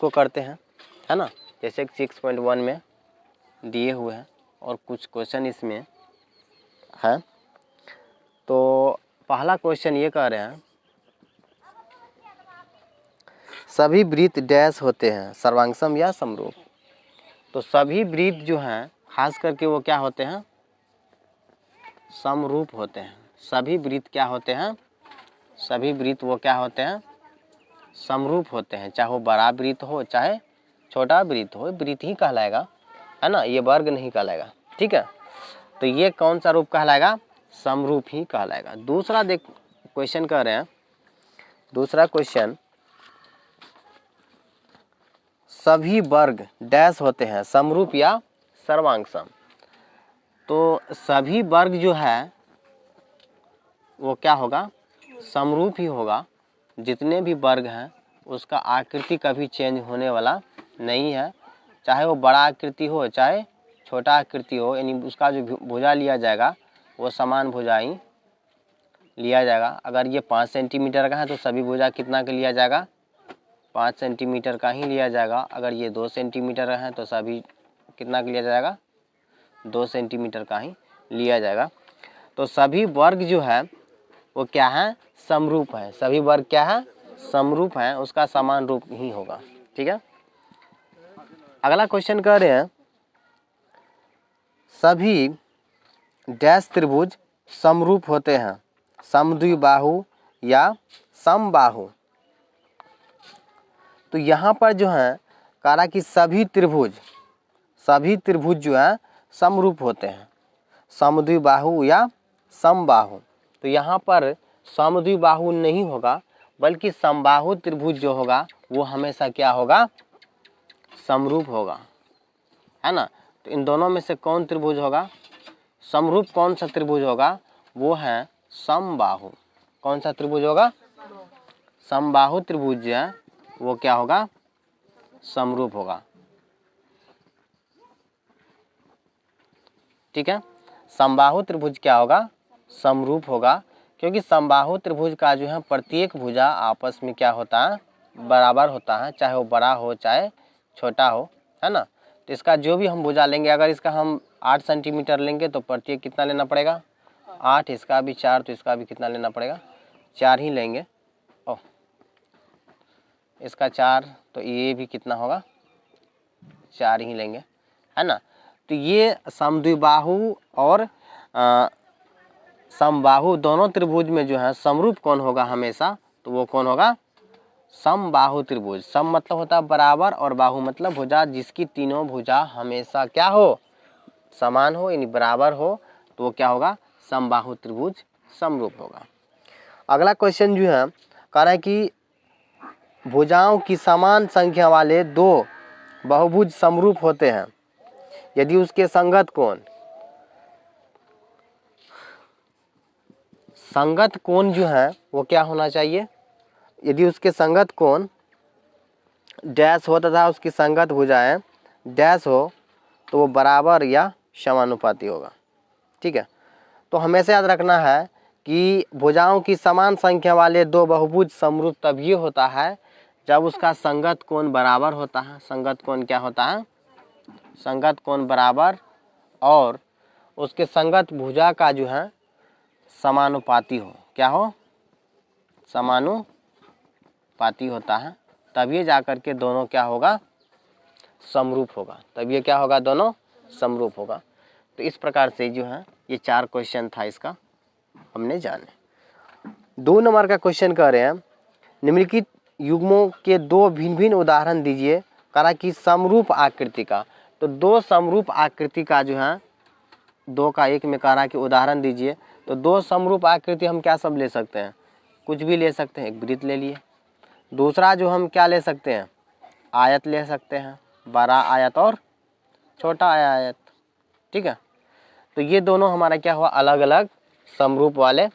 को करते हैं, है ना, जैसे 6.1 में दिए हुए हैं और कुछ क्वेश्चन इसमें है। तो पहला क्वेश्चन ये कह रहे हैं सभी वृत्त डैश होते हैं, सर्वांगसम या समरूप। तो सभी वृत्त जो हैं खास करके वो क्या होते हैं, समरूप होते हैं। सभी वृत्त क्या होते हैं, सभी वृत्त वो क्या होते हैं, समरूप होते हैं। चाहे वो बड़ा वृत्त हो चाहे छोटा वृत्त हो, वृत्त ही कहलाएगा, है ना, ये वर्ग नहीं कहलाएगा। ठीक है, तो ये कौन सा रूप कहलाएगा, समरूप ही कहलाएगा। दूसरा देख क्वेश्चन कह रहे हैं, दूसरा क्वेश्चन सभी वर्ग डैश होते हैं, समरूप या सर्वांगसम। तो सभी वर्ग जो है वो क्या होगा, समरूप ही होगा। जितने भी वर्ग हैं उसका आकृति कभी चेंज होने वाला नहीं है, चाहे वो बड़ा आकृति हो चाहे छोटा आकृति हो, यानी उसका जो भुजा लिया जाएगा वो समान भुजा ही लिया जाएगा। अगर ये 5 सेंटीमीटर का है तो सभी भुजा कितना का लिया जाएगा, 5 सेंटीमीटर का ही लिया जाएगा। अगर ये 2 सेंटीमीटर का है तो सभी कितना का लिया जाएगा, 2 सेंटीमीटर का ही लिया जाएगा। तो सभी वर्ग जो है वो क्या है, समरूप है। सभी वर्ग क्या है, समरूप है, उसका समान रूप ही होगा। ठीक है, अगला क्वेश्चन कह रहे हैं सभी डैश त्रिभुज समरूप होते हैं, समद्विबाहु या समबाहु। तो यहाँ पर जो है कह रहा कि सभी त्रिभुज जो है समरूप होते हैं, समद्विबाहु या समबाहु। तो यहाँ पर समद्विबाहु नहीं होगा बल्कि समबाहु त्रिभुज जो होगा वो हमेशा क्या होगा, समरूप होगा, है ना। तो इन दोनों में से कौन त्रिभुज होगा, समरूप कौन सा त्रिभुज होगा, वो है समबाहु। कौन सा त्रिभुज होगा, समबाहु त्रिभुज जो है वो क्या होगा, समरूप होगा। ठीक है, समबाहु त्रिभुज क्या होगा, समरूप होगा, क्योंकि समबाहु त्रिभुज का जो है प्रत्येक भुजा आपस में क्या होता है, बराबर होता है, चाहे वो बड़ा हो चाहे छोटा हो, है ना। तो इसका जो भी हम भुजा लेंगे, अगर इसका हम 8 सेंटीमीटर लेंगे तो प्रत्येक कितना लेना पड़ेगा, 8, इसका भी 4, तो इसका भी कितना लेना पड़ेगा, 4 ही लेंगे। ओह, इसका 4, तो ये भी कितना होगा, 4 ही लेंगे, है ना। तो ये समद्विबाहु और समबाहु दोनों त्रिभुज में जो है समरूप कौन होगा हमेशा, तो वो कौन होगा, समबाहु त्रिभुज। सम मतलब होता है बराबर और बाहु मतलब भुजा, जिसकी तीनों भुजा हमेशा क्या हो, समान हो, यानी बराबर हो, तो वो क्या होगा, समबाहु त्रिभुज समरूप होगा। अगला क्वेश्चन जो है कह रहा है कि भुजाओं की समान संख्या वाले 2 बहुभुज समरूप होते हैं यदि उसके संगत कोण जो है वो क्या होना चाहिए, यदि उसके संगत कोण डैश हो तथा उसकी संगत भुजाएं डैश हो तो वो बराबर या समानुपाती होगा। ठीक है, तो हमेशा याद रखना है कि भुजाओं की समान संख्या वाले 2 बहुभुज समरूप तभी होता है जब उसका संगत कोण बराबर होता है। संगत कोण क्या होता है, संगत कोण बराबर और उसके संगत भुजा का जो है समानुपाती हो। क्या हो, समानुपाती होता है, तभी जाकर के दोनों क्या होगा, समरूप होगा। तभी क्या होगा, दोनों समरूप होगा। तो इस प्रकार से जो है ये 4 क्वेश्चन था, इसका हमने जाने। 2 नंबर का क्वेश्चन कह रहे हैं निम्नलिखित युग्मों के 2 भिन्न भिन्न उदाहरण दीजिए। कहा कि समरूप आकृति का, तो 2 समरूप आकृति का जो है 2 का 1 में कह रहा कि उदाहरण दीजिए। तो 2 समरूप आकृति हम क्या सब ले सकते हैं, कुछ भी ले सकते हैं, एक वृत्त ले लिए। दूसरा जो हम क्या ले सकते हैं, आयत ले सकते हैं, बड़ा आयत और छोटा आयत। ठीक है, तो ये दोनों हमारा क्या हुआ, अलग अलग समरूप वाले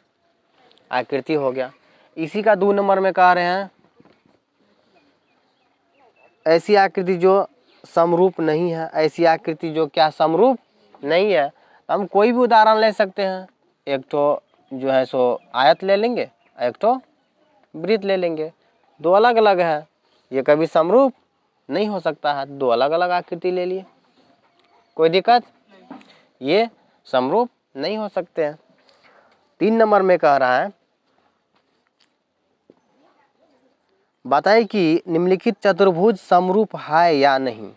आकृति हो गया। इसी का 2 नंबर में कह रहे हैं ऐसी आकृति जो समरूप नहीं है, ऐसी आकृति जो क्या समरूप नहीं है। तो हम कोई भी उदाहरण ले सकते हैं, एक तो जो है सो आयत ले लेंगे, एक तो वृत्त ले लेंगे, 2 अलग अलग है, ये कभी समरूप नहीं हो सकता है, दो अलग अलग आकृति ले लिए, कोई दिक्कत, ये समरूप नहीं हो सकते हैं। 3 नंबर में कह रहा है बताइए कि निम्नलिखित चतुर्भुज समरूप है या नहीं।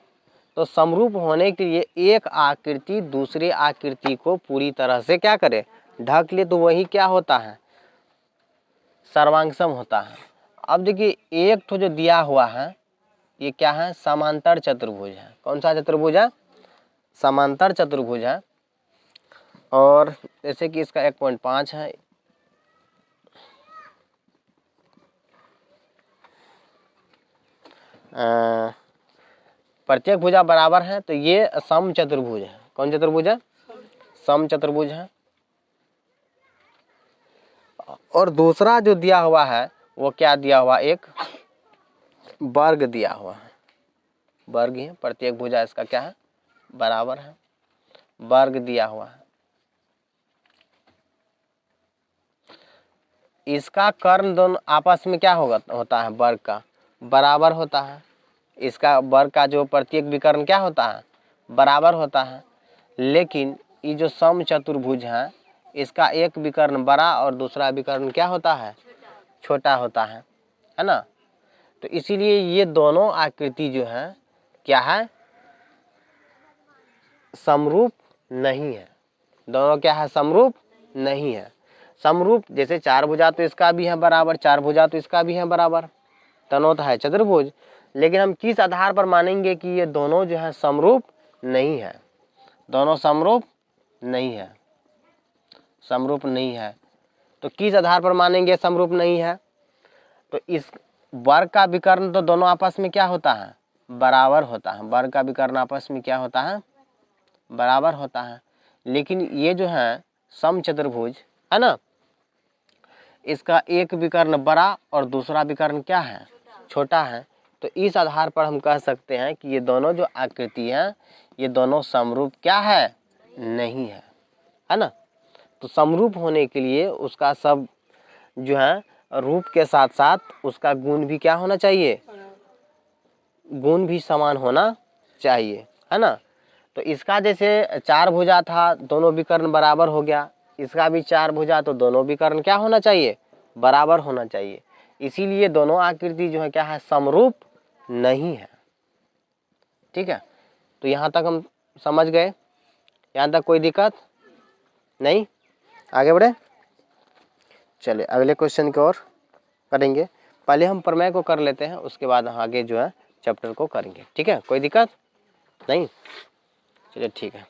तो समरूप होने के लिए एक आकृति दूसरे आकृति को पूरी तरह से क्या करे, ढक ले, तो वही क्या होता है, सर्वांगसम होता है। अब देखिए एक तो जो दिया हुआ है ये क्या है, समांतर चतुर्भुज है। कौन सा चतुर्भुज है, समांतर चतुर्भुज है। और जैसे कि इसका 1.5 है, प्रत्येक भुजा बराबर है, तो ये सम चतुर्भुज है। कौन चतुर्भुज है, सम चतुर्भुज है। और दूसरा जो दिया हुआ है वो क्या दिया हुआ, एक वर्ग दिया हुआ है, वर्ग ही है, प्रत्येक भुजा इसका क्या है, बराबर है, वर्ग दिया हुआ है। इसका कर्ण दोनों आपस में क्या होता है, वर्ग का बराबर होता है। इसका वर्ग का जो प्रत्येक विकर्ण क्या होता है, बराबर होता है। लेकिन ये जो सम चतुर्भुज है इसका एक विकर्ण बड़ा और दूसरा विकर्ण क्या होता है, छोटा होता है ना। तो इसीलिए ये दोनों आकृति जो है क्या है, समरूप नहीं है। दोनों क्या है, समरूप नहीं है। समरूप जैसे 4 भुजा तो इसका भी है बराबर, 4 भुजा तो इसका भी है बराबर, दोनों तो है चतुर्भुज। लेकिन हम किस आधार पर मानेंगे कि ये दोनों जो है समरूप नहीं है, दोनों समरूप नहीं है, समरूप नहीं है। तो किस आधार पर मानेंगे समरूप नहीं है, तो इस वर्ग का विकर्ण तो दोनों आपस में क्या होता है, बराबर होता है। वर्ग का विकर्ण आपस में क्या होता है, बराबर होता है। लेकिन ये जो है सम चतुर्भुज है ना, इसका एक विकर्ण बड़ा और दूसरा विकर्ण क्या है, छोटा है। तो इस आधार पर हम कह सकते हैं कि ये दोनों जो आकृति हैं ये दोनों समरूप क्या है, नहीं है ना। तो समरूप होने के लिए उसका सब जो है रूप के साथ साथ उसका गुण भी क्या होना चाहिए, गुण भी समान होना चाहिए, है ना। तो इसका जैसे 4 भुजा था, दोनों विकर्ण बराबर हो गया, इसका भी 4 भुजा तो दोनों विकर्ण क्या होना चाहिए, बराबर होना चाहिए। इसीलिए दोनों आकृति जो है क्या है, समरूप नहीं है। ठीक है, तो यहाँ तक हम समझ गए, यहाँ तक कोई दिक्कत नहीं, आगे बढ़े। चलिए अगले क्वेश्चन की ओर करेंगे। पहले हम प्रमेय को कर लेते हैं, उसके बाद आगे जो है चैप्टर को करेंगे। ठीक है, कोई दिक्कत नहीं, चलिए ठीक है।